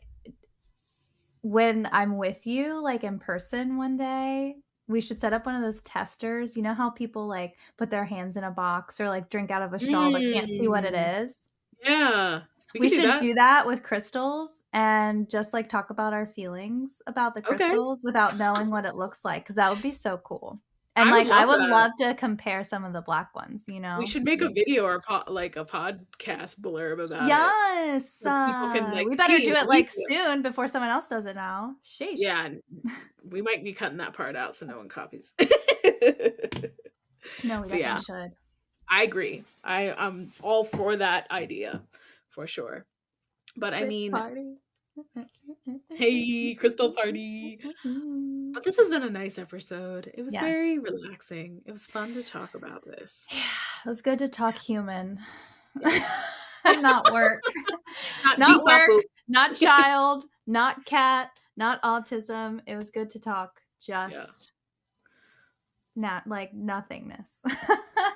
when I'm with you, like in person one day, we should set up one of those testers. You know how people like put their hands in a box or like drink out of a straw but can't see what it Mm. is? Yeah. We We could do should that. do that with crystals and just like talk about our feelings about the Okay. crystals without knowing what it looks like, because that would be so cool. And I would like I love would that. love to compare some of the black ones, We should make a see. video or like a podcast blurb about it. Yes. So people can like We better see do what it we like feel. soon before someone else does it now. Yeah, Sheesh. and we might be cutting that part out so no one copies. No, we But definitely yeah, should. I agree. I'm all for that idea for sure. But I Witch mean, party. Hey, crystal party. But this has been a nice episode. It was very relaxing. It was fun to talk about this. Yeah, it was good to talk human. Yes. Not work. Not work, not child, not cat, not autism. It was good to talk just not like nothingness.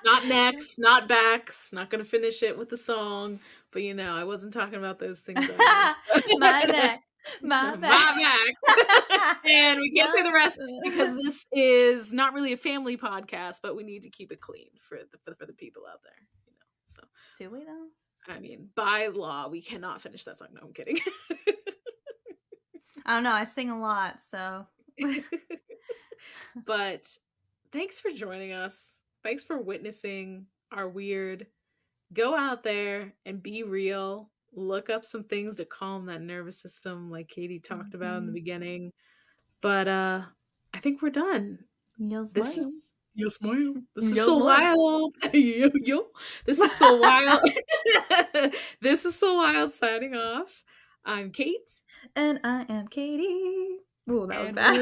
Not necks, not backs. Not going to finish it with a song. But I wasn't talking about those things. My neck. My back. And we can't say the rest because this is not really a family podcast, but we need to keep it clean for the people out there. So do we though? I mean, by law, we cannot finish that song. No, I'm kidding. I don't know. I sing a lot, so. But thanks for joining us. Thanks for witnessing our weird. Go out there and be real. Look up some things to calm that nervous system like Katie talked about in the beginning. But I think we're done. This is so wild. This is so wild. This is so wild signing off. I'm Kate. And I am Katie. Ooh, that was bad.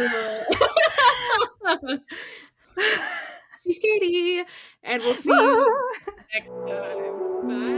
She's Katie. And we'll see you next time. Bye.